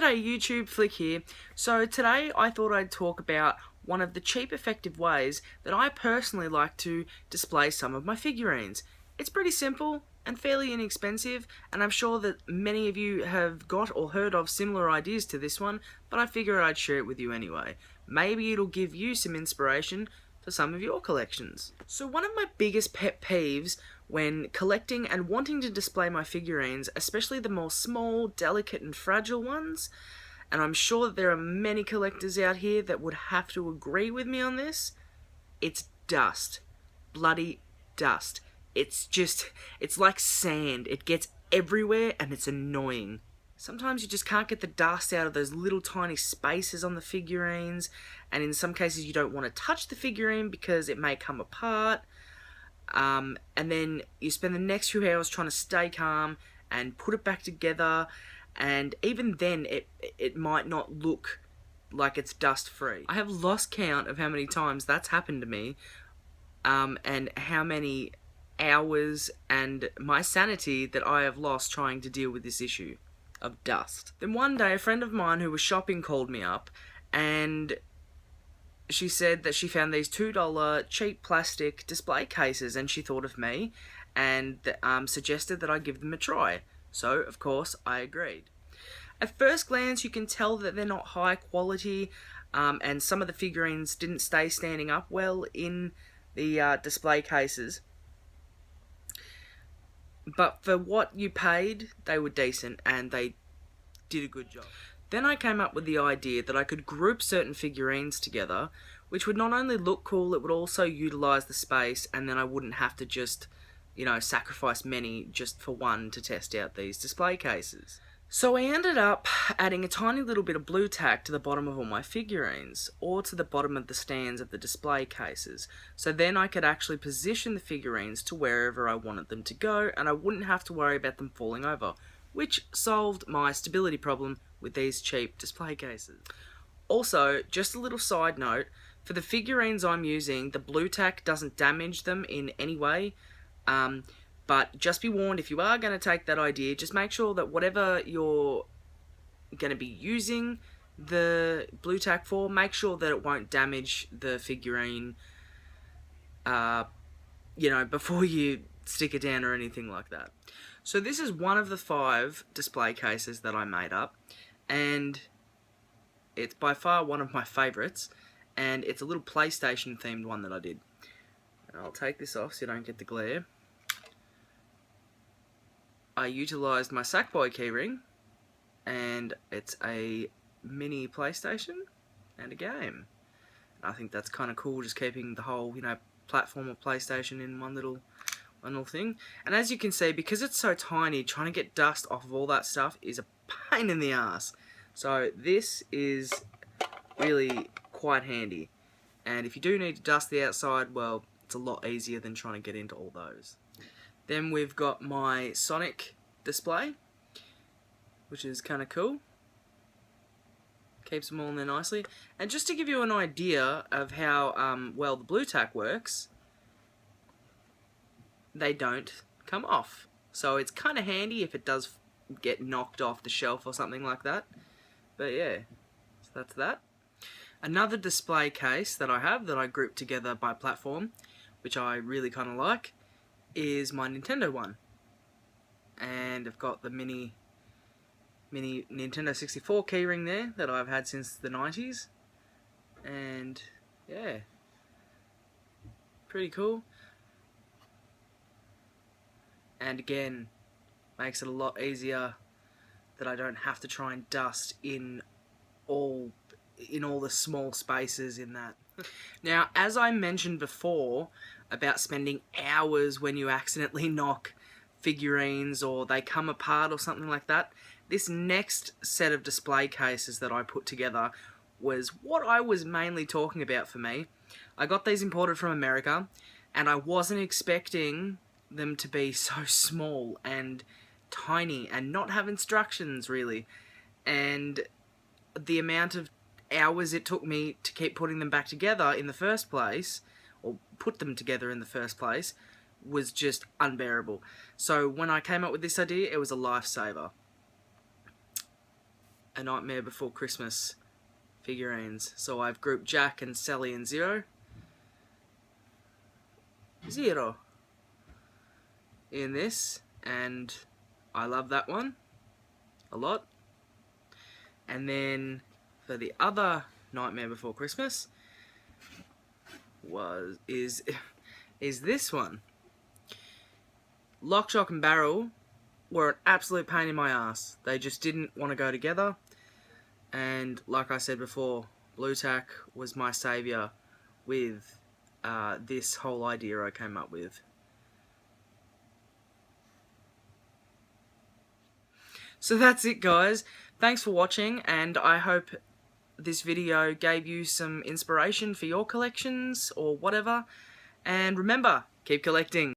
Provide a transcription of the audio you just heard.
G'day YouTube, Flick here. So today I thought I'd talk about one of the cheap effective ways that I personally like to display some of my figurines. It's pretty simple and fairly inexpensive, and I'm sure that many of you have got or heard of similar ideas to this one, but I figured I'd share it with you anyway. Maybe it'll give you some inspiration for some of your collections. So one of my biggest pet peeves when collecting and wanting to display my figurines, especially the more small, delicate and fragile ones, and I'm sure that there are many collectors out here that would have to agree with me on this, it's dust. Bloody dust. It's like sand. It gets everywhere and it's annoying. Sometimes you just can't get the dust out of those little tiny spaces on the figurines, and in some cases you don't want to touch the figurine because it may come apart. And then you spend the next few hours trying to stay calm and put it back together, and even then it might not look like it's dust free. I have lost count of how many times that's happened to me, and how many hours and my sanity that I have lost trying to deal with this issue of dust. Then one day a friend of mine who was shopping called me up, and she said that she found these $2 cheap plastic display cases, and she thought of me and suggested that I give them a try. So, of course, I agreed. At first glance, you can tell that they're not high quality, and some of the figurines didn't stay standing up well in the display cases. But for what you paid, they were decent, and they did a good job. Then I came up with the idea that I could group certain figurines together, which would not only look cool, it would also utilise the space, and then I wouldn't have to just, sacrifice many just for one to test out these display cases. So I ended up adding a tiny little bit of blue tack to the bottom of all my figurines, or to the bottom of the stands of the display cases, so then I could actually position the figurines to wherever I wanted them to go, and I wouldn't have to worry about them falling over, which solved my stability problem with these cheap display cases. Also, just a little side note, for the figurines I'm using, the blue tack doesn't damage them in any way, but just be warned, if you are going to take that idea, just make sure that whatever you're going to be using the blue tack for, make sure that it won't damage the figurine, before you stick it down or anything like that. So this is one of the 5 display cases that I made up, and it's by far one of my favourites, and it's a little PlayStation themed one that I did. And I'll take this off so you don't get the glare. I utilised my Sackboy keyring, and it's a mini PlayStation and a game. I think that's kind of cool, just keeping the whole, platform of PlayStation in one little thing. And as you can see, because it's so tiny, trying to get dust off of all that stuff is a pain in the ass. So this is really quite handy. And if you do need to dust the outside, well, it's a lot easier than trying to get into all those. Then we've got my Sonic display, which is kind of cool. Keeps them all in there nicely. And just to give you an idea of how well the blue tack works, they don't come off. So it's kind of handy if it does get knocked off the shelf or something like that. But yeah, so that's that. Another display case that I have that I grouped together by platform, which I really kind of like, is my Nintendo one. And I've got the mini Nintendo 64 keyring there that I've had since the 90s. And yeah, pretty cool. And again, makes it a lot easier that I don't have to try and dust in all the small spaces in that. Now, as I mentioned before about spending hours when you accidentally knock figurines or they come apart or something like that, this next set of display cases that I put together was what I was mainly talking about for me. I got these imported from America, and I wasn't expecting them to be so small and tiny and not have instructions really, and the amount of hours it took me to keep putting them back together in the first place, or put them together in the first place, was just unbearable. So when I came up with this idea, it was a lifesaver. A Nightmare Before Christmas figurines. So I've grouped Jack and Sally and Zero in this, and I love that one a lot. And then for the other Nightmare Before Christmas is this one. Lock, Shock and Barrel were an absolute pain in my ass. They just didn't want to go together. And like I said before, Blue Tack was my saviour with this whole idea I came up with. So that's it, guys. Thanks for watching, and I hope this video gave you some inspiration for your collections or whatever. And remember, keep collecting.